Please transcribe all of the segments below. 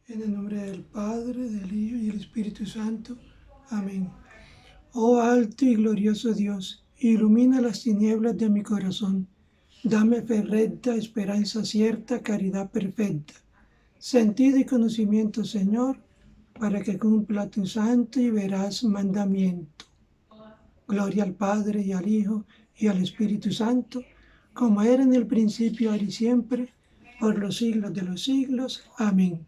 En el nombre del Padre, del Hijo y del Espíritu Santo. Amén. Oh alto y glorioso Dios, ilumina las tinieblas de mi corazón. Dame fe recta, esperanza cierta, caridad perfecta, sentido y conocimiento, Señor, para que cumpla tu santo y veraz mandamiento. Gloria al Padre y al Hijo y al Espíritu Santo, como era en el principio, ahora y siempre, por los siglos de los siglos. Amén.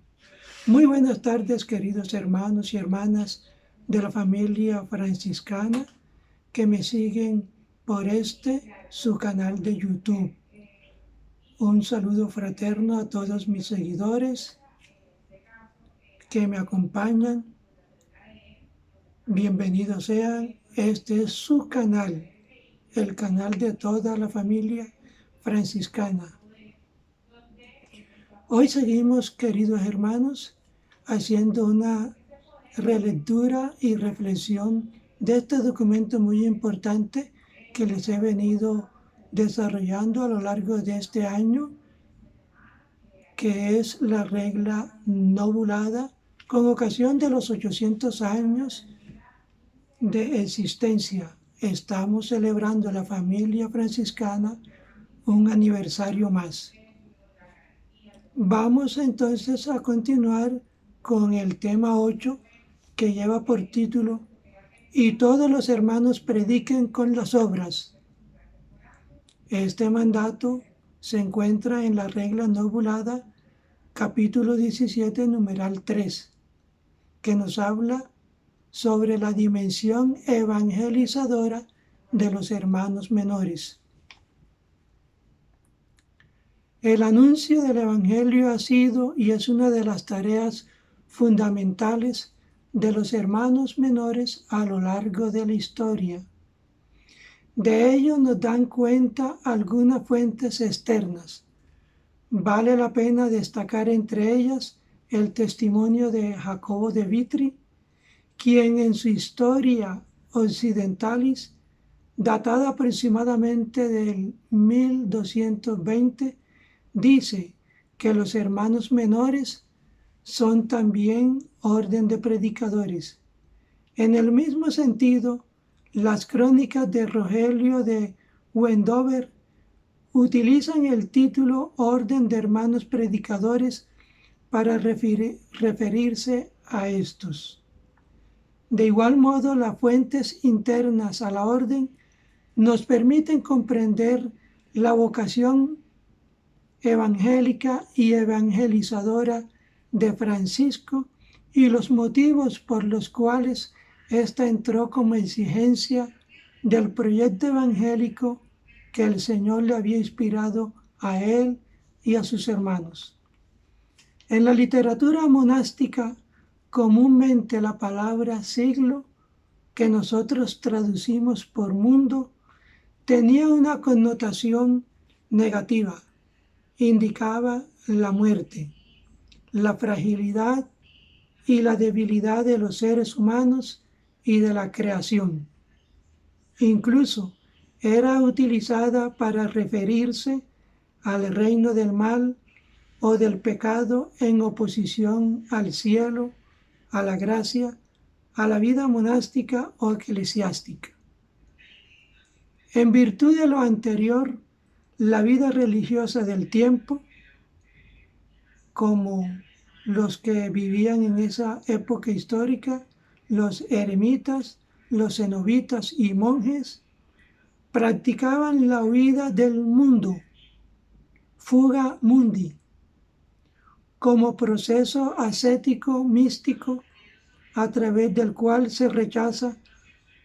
Muy buenas tardes, queridos hermanos y hermanas de la familia franciscana que me siguen por su canal de YouTube. Un saludo fraterno a todos mis seguidores que me acompañan. Bienvenidos sean. Este es su canal, el canal de toda la familia franciscana. Hoy seguimos, queridos hermanos, haciendo una relectura y reflexión de este documento muy importante que les he venido desarrollando a lo largo de este año, que es la regla novulada con ocasión de los 800 años de existencia. Estamos celebrando la familia franciscana un aniversario más. Vamos entonces a continuar con el tema 8, que lleva por título "Y todos los hermanos prediquen con las obras". Este mandato se encuentra en la regla novulada, capítulo 17, numeral 3, que nos habla sobre la dimensión evangelizadora de los hermanos menores. El anuncio del Evangelio ha sido y es una de las tareas fundamentales de los hermanos menores a lo largo de la historia. De ello nos dan cuenta algunas fuentes externas. Vale la pena destacar entre ellas el testimonio de Jacobo de Vitry, quien en su Historia Occidentalis, datada aproximadamente del 1220, dice que los hermanos menores son también orden de predicadores. En el mismo sentido, las crónicas de Rogelio de Wendover utilizan el título Orden de Hermanos Predicadores para referirse a estos. De igual modo, las fuentes internas a la orden nos permiten comprender la vocación evangélica y evangelizadora de Francisco y los motivos por los cuales ésta entró como exigencia del proyecto evangélico que el Señor le había inspirado a él y a sus hermanos. En la literatura monástica, comúnmente la palabra siglo, que nosotros traducimos por mundo, tenía una connotación negativa. Indicaba la muerte, la fragilidad y la debilidad de los seres humanos y de la creación. Incluso era utilizada para referirse al reino del mal o del pecado en oposición al cielo, a la gracia, a la vida monástica o eclesiástica. En virtud de lo anterior, la vida religiosa del tiempo, como los que vivían en esa época histórica, los eremitas, los cenobitas y monjes, practicaban la huida del mundo, fuga mundi, como proceso ascético místico a través del cual se rechaza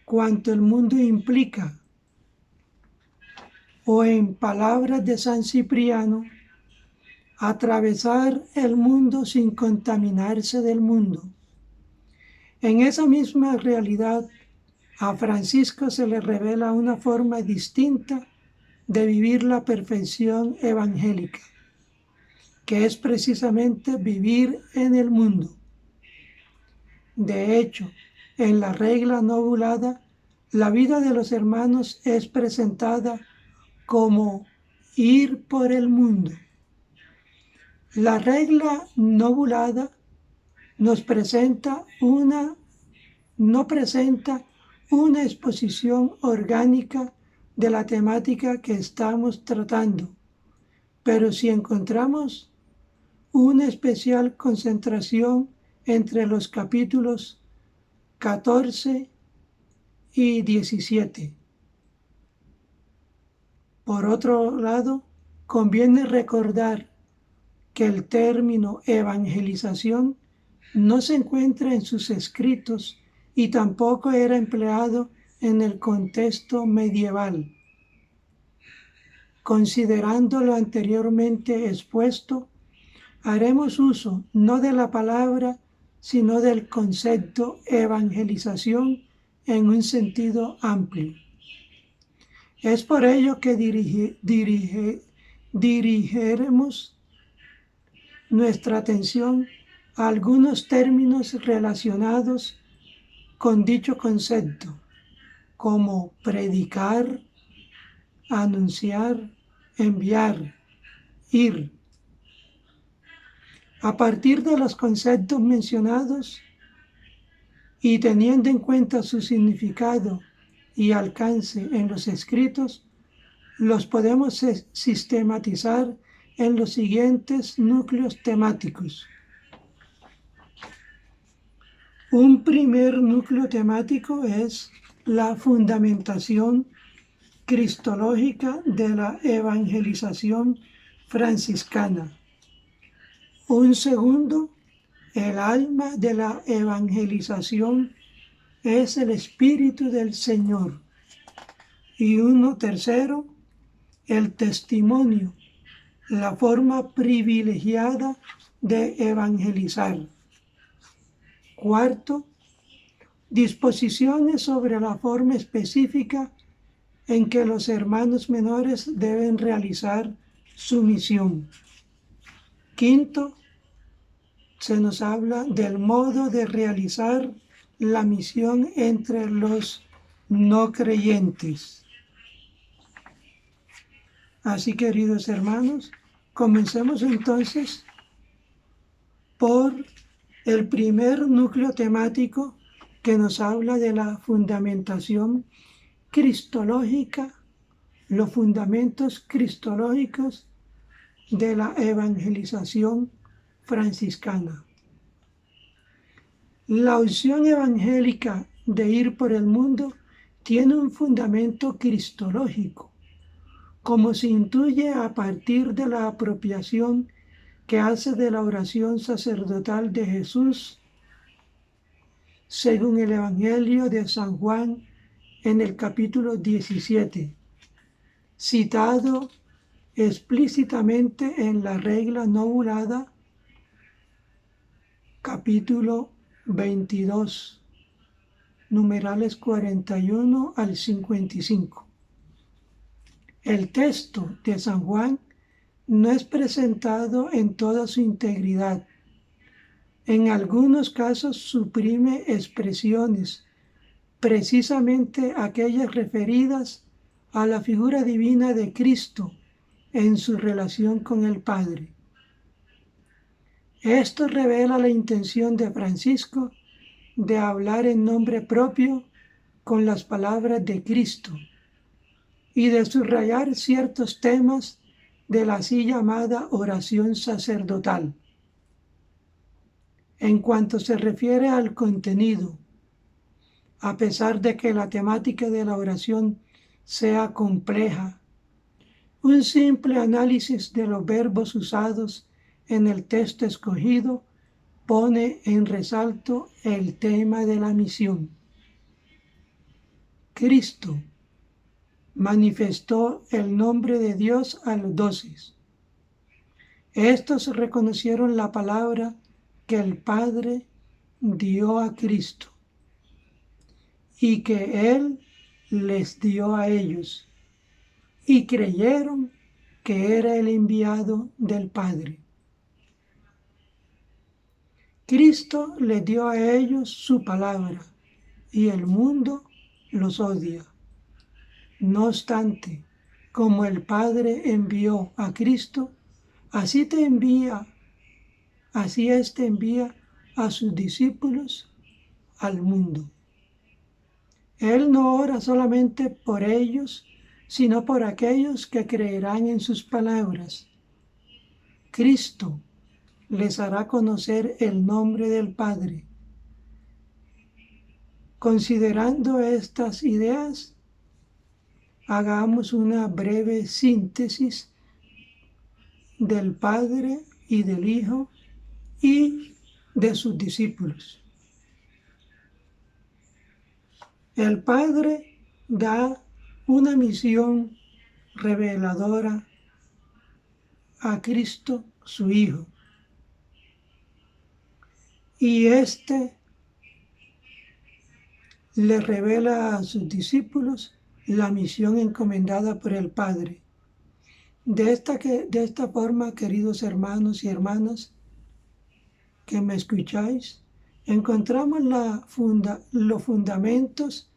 cuanto el mundo implica, o en palabras de San Cipriano, atravesar el mundo sin contaminarse del mundo. En esa misma realidad, a Francisco se le revela una forma distinta de vivir la perfección evangélica, que es precisamente vivir en el mundo. De hecho, en la regla novulada, la vida de los hermanos es presentada como ir por el mundo. La regla novulada no presenta una exposición orgánica de la temática que estamos tratando, pero si encontramos una especial concentración entre los capítulos 14 y 17. Por otro lado, conviene recordar que el término evangelización no se encuentra en sus escritos y tampoco era empleado en el contexto medieval. Considerando lo anteriormente expuesto, haremos uso no de la palabra, sino del concepto evangelización en un sentido amplio. Es por ello que dirigiremos nuestra atención a algunos términos relacionados con dicho concepto, como predicar, anunciar, enviar, ir. A partir de los conceptos mencionados y teniendo en cuenta su significado y alcance en los escritos, los podemos sistematizar en los siguientes núcleos temáticos. Un primer núcleo temático es la fundamentación cristológica de la evangelización franciscana. Un segundo, el alma de la evangelización es el Espíritu del Señor. Y uno tercero, el testimonio, la forma privilegiada de evangelizar. Cuarto, disposiciones sobre la forma específica en que los hermanos menores deben realizar su misión. Quinto, se nos habla del modo de realizar la misión entre los no creyentes. Así, queridos hermanos, comencemos entonces por el primer núcleo temático que nos habla de la fundamentación cristológica, los fundamentos cristológicos de la evangelización franciscana. La opción evangélica de ir por el mundo tiene un fundamento cristológico, como se intuye a partir de la apropiación que hace de la oración sacerdotal de Jesús, según el Evangelio de San Juan en el capítulo 17, citado explícitamente en la regla novulada, capítulo 22, numerales 41 al 55. El texto de San Juan no es presentado en toda su integridad. En algunos casos suprime expresiones, precisamente aquellas referidas a la figura divina de Cristo en su relación con el Padre. Esto revela la intención de Francisco de hablar en nombre propio con las palabras de Cristo y de subrayar ciertos temas de la así llamada oración sacerdotal. En cuanto se refiere al contenido, a pesar de que la temática de la oración sea compleja, un simple análisis de los verbos usados en el texto escogido pone en resalto el tema de la misión. Cristo manifestó el nombre de Dios a los 12. Estos reconocieron la palabra que el Padre dio a Cristo y que Él les dio a ellos, y creyeron que era el enviado del Padre. Cristo les dio a ellos su palabra, y el mundo los odia. No obstante, como el Padre envió a Cristo, así éste envía a sus discípulos al mundo. Él no ora solamente por ellos, sino por aquellos que creerán en sus palabras. Cristo les hará conocer el nombre del Padre. Considerando estas ideas, hagamos una breve síntesis del Padre y del Hijo y de sus discípulos. El Padre da una misión reveladora a Cristo, su Hijo, y éste le revela a sus discípulos la misión encomendada por el Padre. De esta forma, queridos hermanos y hermanas que me escucháis, encontramos los fundamentos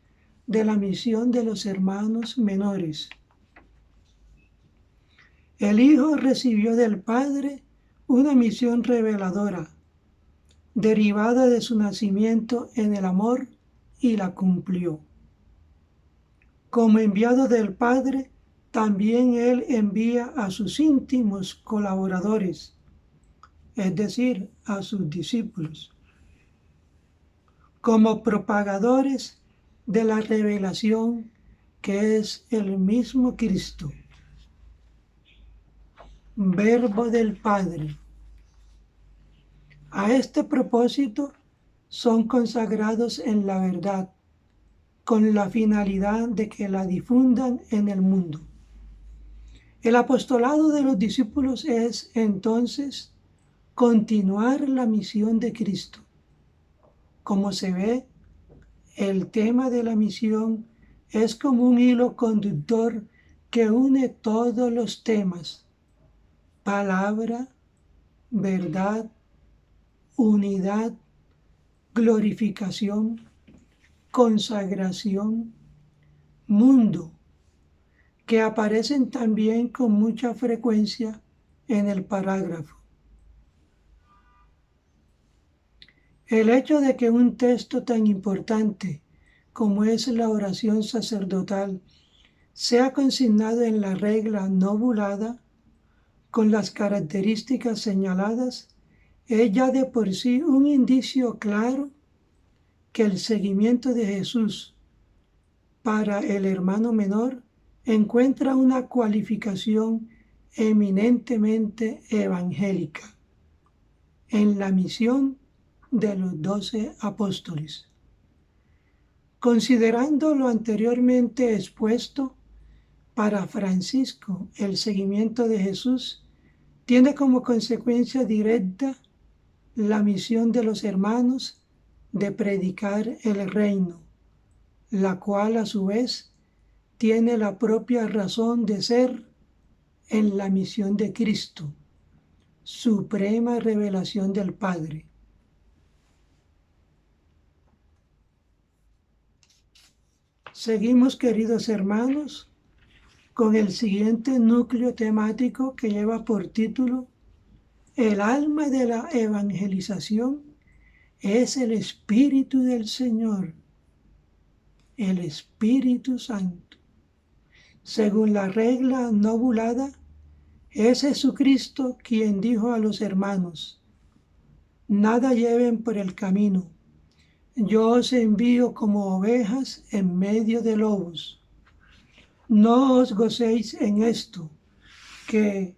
de la misión de los hermanos menores. El Hijo recibió del Padre una misión reveladora, derivada de su nacimiento en el amor, y la cumplió. Como enviado del Padre, también Él envía a sus íntimos colaboradores, es decir, a sus discípulos, como propagadores de la revelación que es el mismo Cristo, Verbo del Padre. A este propósito son consagrados en la verdad, con la finalidad de que la difundan en el mundo. El apostolado de los discípulos es, entonces, continuar la misión de Cristo. Como se ve, el tema de la misión es como un hilo conductor que une todos los temas: palabra, verdad, unidad, glorificación, consagración, mundo, que aparecen también con mucha frecuencia en el parágrafo. El hecho de que un texto tan importante como es la oración sacerdotal sea consignado en la regla no bulada con las características señaladas es ya de por sí un indicio claro que el seguimiento de Jesús para el hermano menor encuentra una cualificación eminentemente evangélica en la misión de los 12 apóstoles. Considerando lo anteriormente expuesto, para Francisco el seguimiento de Jesús tiene como consecuencia directa la misión de los hermanos de predicar el reino, la cual a su vez tiene la propia razón de ser en la misión de Cristo, suprema revelación del Padre. Seguimos, queridos hermanos, con el siguiente núcleo temático que lleva por título: el alma de la evangelización es el Espíritu del Señor, el Espíritu Santo. Según la regla no bulada, es Jesucristo quien dijo a los hermanos: nada lleven por el camino, yo os envío como ovejas en medio de lobos. No os gocéis en esto, que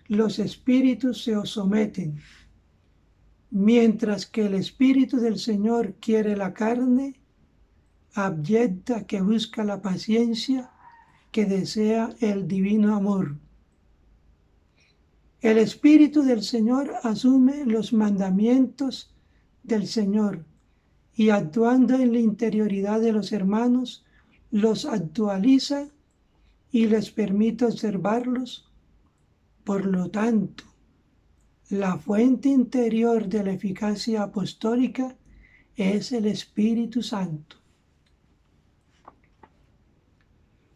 los espíritus se os someten, mientras que el Espíritu del Señor quiere la carne abyecta que busca la paciencia, que desea el divino amor. El Espíritu del Señor asume los mandamientos del Señor y, actuando en la interioridad de los hermanos, los actualiza y les permite observarlos. Por lo tanto, la fuente interior de la eficacia apostólica es el Espíritu Santo.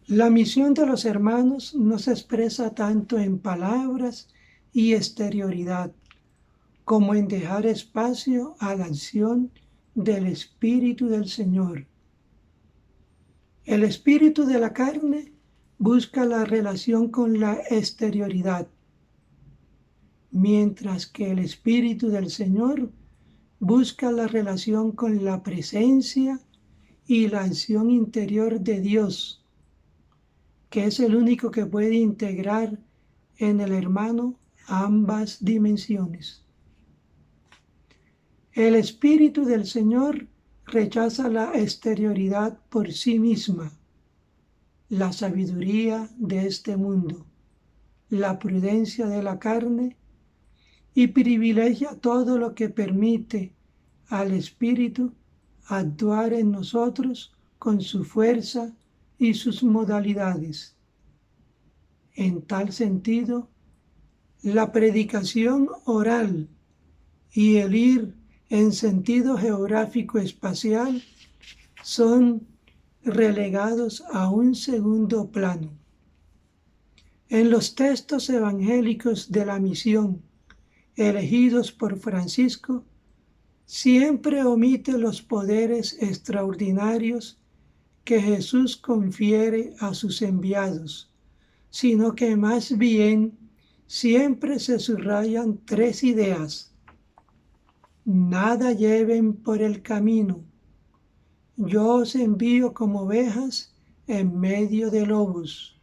La misión de los hermanos no se expresa tanto en palabras y exterioridad, como en dejar espacio a la acción del Espíritu del Señor. El espíritu de la carne busca la relación con la exterioridad, mientras que el Espíritu del Señor busca la relación con la presencia y la acción interior de Dios, que es el único que puede integrar en el hermano ambas dimensiones. El Espíritu del Señor rechaza la exterioridad por sí misma, la sabiduría de este mundo, la prudencia de la carne, y privilegia todo lo que permite al Espíritu actuar en nosotros con su fuerza y sus modalidades. En tal sentido, la predicación oral y el ir en sentido geográfico espacial son relegados a un segundo plano. En los textos evangélicos de la misión elegidos por Francisco, siempre omite los poderes extraordinarios que Jesús confiere a sus enviados, sino que más bien siempre se subrayan tres ideas. Nada lleven por el camino. Yo os envío como ovejas en medio de lobos.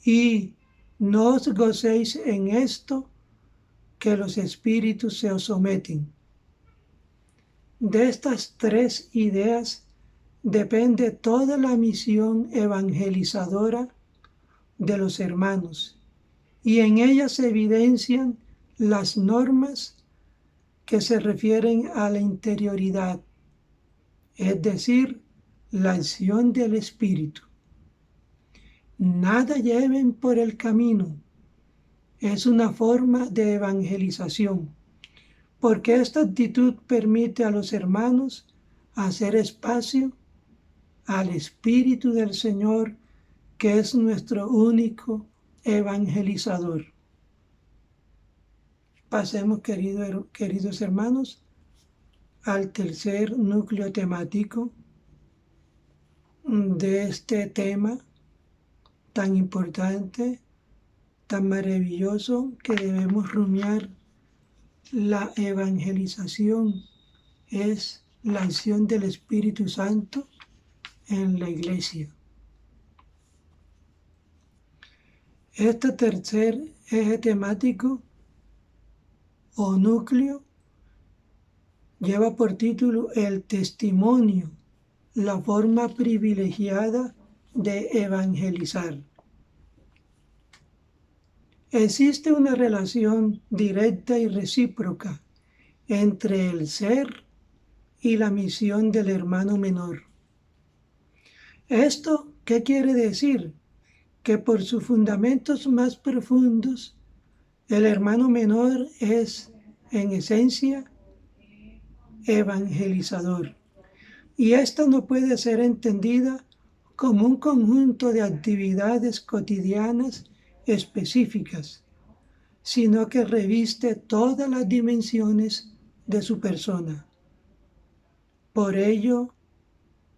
Y no os gocéis en esto, que los espíritus se os someten. De estas tres ideas depende toda la misión evangelizadora de los hermanos, y en ellas se evidencian las normas que se refieren a la interioridad, es decir, la acción del Espíritu. Nada lleven por el camino. Es una forma de evangelización, porque esta actitud permite a los hermanos hacer espacio al Espíritu del Señor, que es nuestro único evangelizador. Pasemos, queridos hermanos, al tercer núcleo temático de este tema tan importante, tan maravilloso, que debemos rumiar. La evangelización es la acción del Espíritu Santo en la Iglesia. Este tercer eje temático o núcleo lleva por título el testimonio, la forma privilegiada de evangelizar. Existe una relación directa y recíproca entre el ser y la misión del hermano menor. ¿Esto qué quiere decir? Que por sus fundamentos más profundos, el hermano menor es, en esencia, evangelizador. Y esta no puede ser entendida como un conjunto de actividades cotidianas específicas, sino que reviste todas las dimensiones de su persona. Por ello,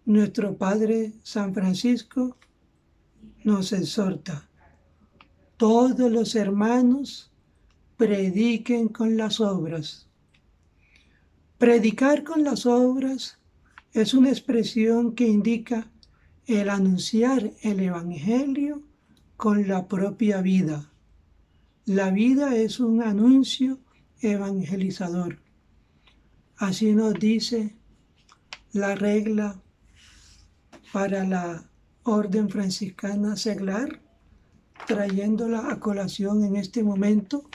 nuestro Padre San Francisco nos exhorta: todos los hermanos prediquen con las obras. Predicar con las obras es una expresión que indica el anunciar el Evangelio con la propia vida. La vida es un anuncio evangelizador. Así nos dice la regla para la orden franciscana seglar, trayéndola a colación en este momento: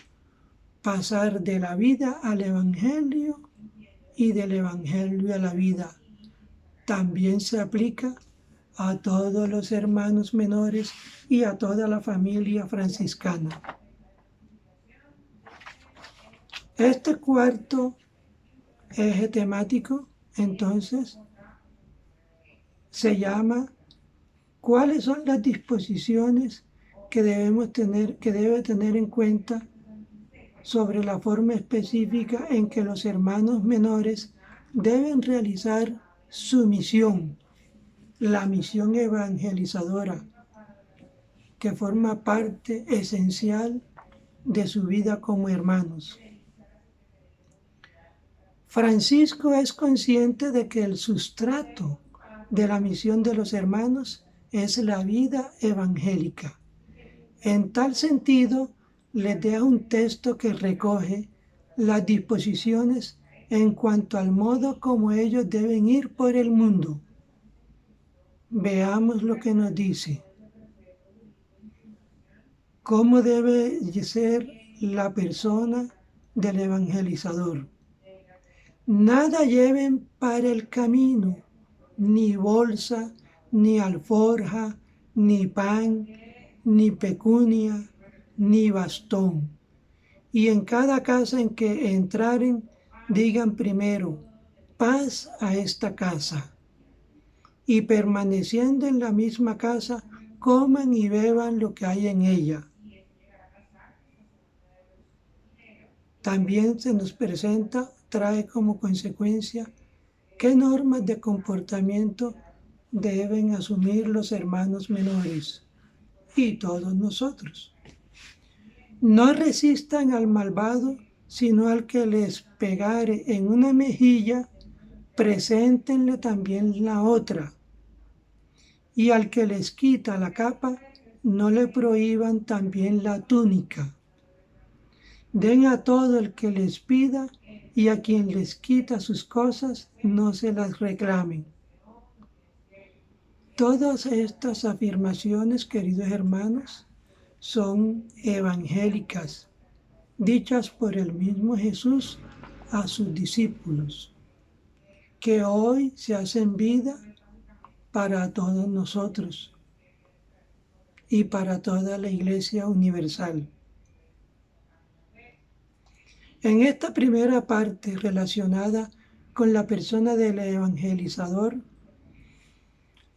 pasar de la vida al Evangelio y del Evangelio a la vida. También se aplica a todos los hermanos menores y a toda la familia franciscana. Este cuarto eje temático, entonces, se llama ¿cuáles son las disposiciones que debe tener en cuenta sobre la forma específica en que los hermanos menores deben realizar su misión, la misión evangelizadora, que forma parte esencial de su vida como hermanos. Francisco es consciente de que el sustrato de la misión de los hermanos es la vida evangélica. En tal sentido, les deja un texto que recoge las disposiciones en cuanto al modo como ellos deben ir por el mundo. Veamos lo que nos dice. ¿Cómo debe ser la persona del evangelizador? Nada lleven para el camino, ni bolsa, ni alforja, ni pan, ni pecunia, ni bastón. Y en cada casa en que entraren, digan primero, paz a esta casa. Y permaneciendo en la misma casa, coman y beban lo que hay en ella. También se nos presenta, trae como consecuencia, qué normas de comportamiento deben asumir los hermanos menores y todos nosotros. No resistan al malvado, sino al que les pegare en una mejilla, preséntenle también la otra. Y al que les quita la capa, no le prohíban también la túnica. Den a todo el que les pida, y a quien les quita sus cosas, no se las reclamen. Todas estas afirmaciones, queridos hermanos, son evangélicas, dichas por el mismo Jesús a sus discípulos, que hoy se hacen vida para todos nosotros y para toda la Iglesia universal. En esta primera parte relacionada con la persona del evangelizador,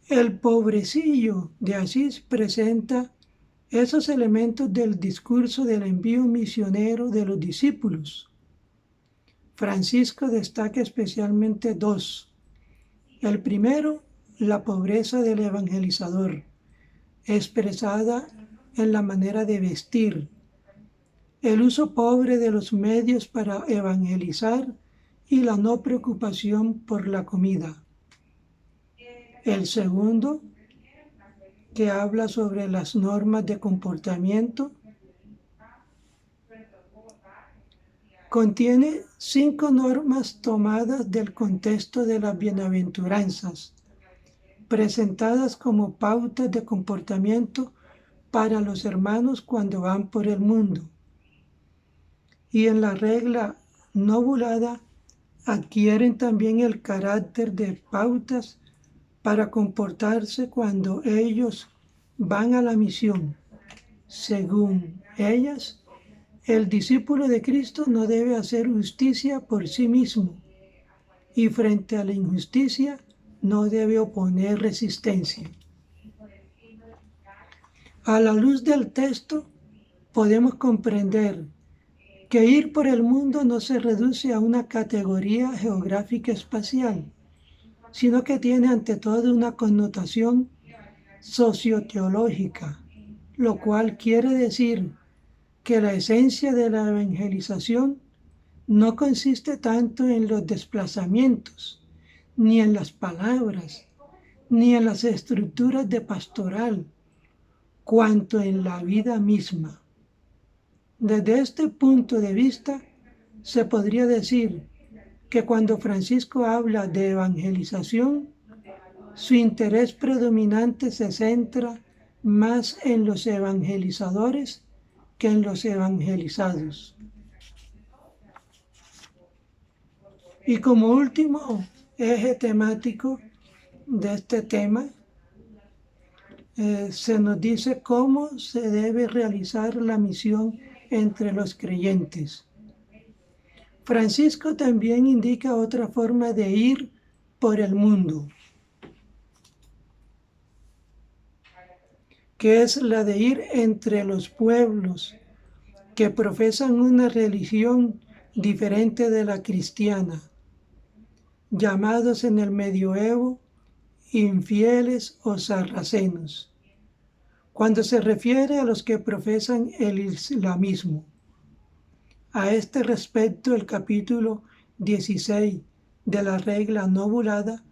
el pobrecillo de Asís presenta esos elementos del discurso del envío misionero de los discípulos. Francisco destaca especialmente dos. El primero, la pobreza del evangelizador, expresada en la manera de vestir, el uso pobre de los medios para evangelizar y la no preocupación por la comida. El segundo, que habla sobre las normas de comportamiento, contiene 5 normas tomadas del contexto de las bienaventuranzas, presentadas como pautas de comportamiento para los hermanos cuando van por el mundo. Y en la regla novulada adquieren también el carácter de pautas para comportarse cuando ellos van a la misión. Según ellas, el discípulo de Cristo no debe hacer justicia por sí mismo y frente a la injusticia no debe oponer resistencia. A la luz del texto podemos comprender que ir por el mundo no se reduce a una categoría geográfica espacial, sino que tiene ante todo una connotación socioteológica, lo cual quiere decir que la esencia de la evangelización no consiste tanto en los desplazamientos, ni en las palabras, ni en las estructuras de pastoral, cuanto en la vida misma. Desde este punto de vista, se podría decir que cuando Francisco habla de evangelización, su interés predominante se centra más en los evangelizadores que en los evangelizados. Y como último eje temático de este tema, se nos dice cómo se debe realizar la misión entre los creyentes. Francisco también indica otra forma de ir por el mundo, que es la de ir entre los pueblos, que profesan una religión diferente de la cristiana, llamados en el medioevo infieles o sarracenos, cuando se refiere a los que profesan el islamismo. A este respecto, el capítulo 16 de la regla no bulada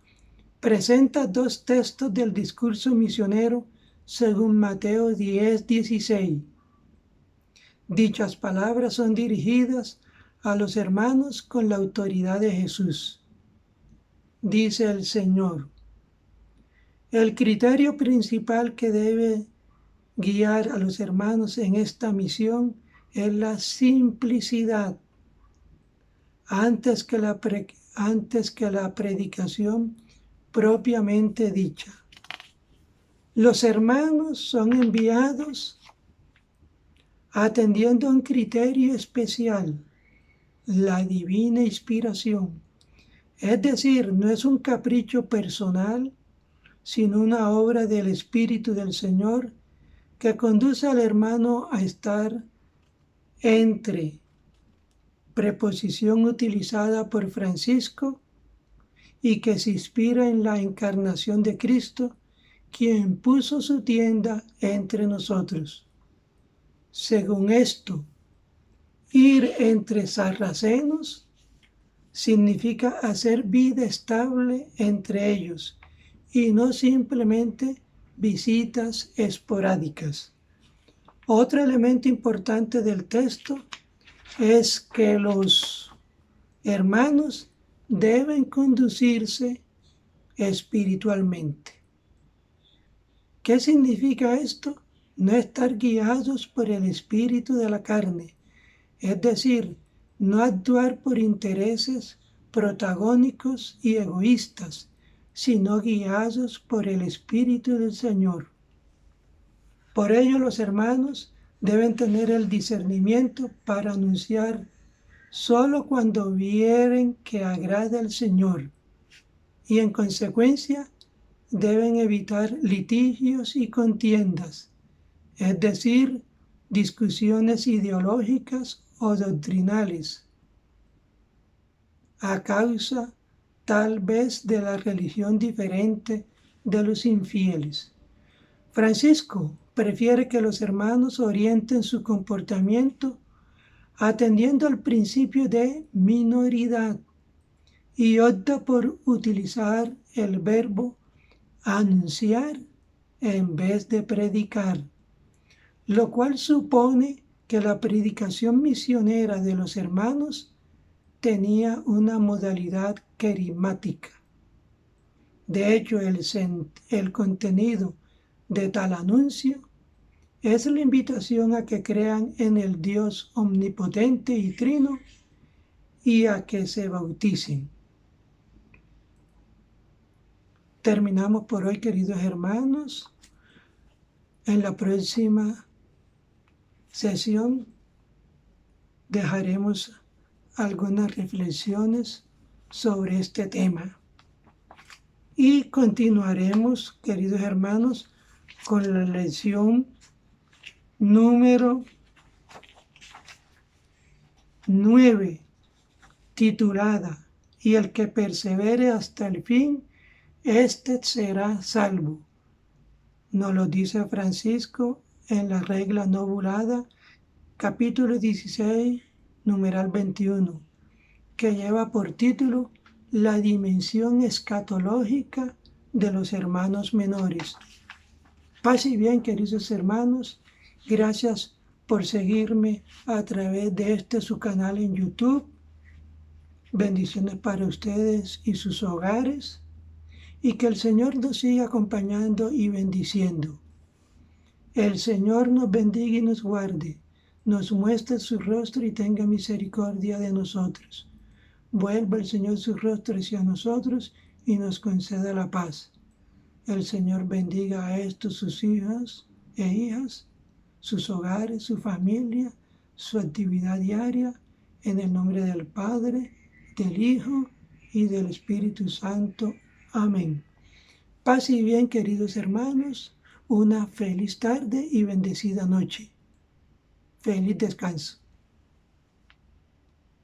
presenta dos textos del discurso misionero según Mateo 10:16. Dichas palabras son dirigidas a los hermanos con la autoridad de Jesús. Dice el Señor: el criterio principal que debe guiar a los hermanos en esta misión es la simplicidad antes que la predicación propiamente dicha. Los hermanos son enviados atendiendo a un criterio especial, la divina inspiración. Es decir, no es un capricho personal, sino una obra del Espíritu del Señor que conduce al hermano a estar entre preposición utilizada por Francisco y que se inspira en la encarnación de Cristo, quien puso su tienda entre nosotros. Según esto, ir entre sarracenos significa hacer vida estable entre ellos y no simplemente visitas esporádicas. Otro elemento importante del texto es que los hermanos deben conducirse espiritualmente. ¿Qué significa esto? No estar guiados por el espíritu de la carne, es decir, no actuar por intereses protagónicos y egoístas, sino guiados por el Espíritu del Señor. Por ello, los hermanos deben tener el discernimiento para anunciar solo cuando vieren que agrada al Señor y, en consecuencia, deben evitar litigios y contiendas, es decir, discusiones ideológicas o doctrinales, a causa tal vez de la religión diferente de los infieles. Francisco prefiere que los hermanos orienten su comportamiento atendiendo al principio de minoridad y opta por utilizar el verbo anunciar en vez de predicar, lo cual supone que la predicación misionera de los hermanos tenía una modalidad querigmática. De hecho, el contenido de tal anuncio es la invitación a que crean en el Dios omnipotente y trino y a que se bauticen. Terminamos por hoy, queridos hermanos. En la próxima sesión dejaremos algunas reflexiones sobre este tema. Y continuaremos, queridos hermanos, con la lección número 9, titulada «Y el que persevere hasta el fin, éste será salvo». Nos lo dice Francisco en la regla no bulada, capítulo 16, numeral 21, que lleva por título «La dimensión escatológica de los hermanos menores». Paz y bien, queridos hermanos, gracias por seguirme a través de su canal en YouTube. Bendiciones para ustedes y sus hogares, y que el Señor nos siga acompañando y bendiciendo. El Señor nos bendiga y nos guarde, nos muestre su rostro y tenga misericordia de nosotros. Vuelva el Señor su rostro hacia nosotros y nos conceda la paz. El Señor bendiga a estos sus hijas e hijas, sus hogares, su familia, su actividad diaria, en el nombre del Padre, del Hijo y del Espíritu Santo. Amén. Paz y bien, queridos hermanos, una feliz tarde y bendecida noche. Feliz descanso.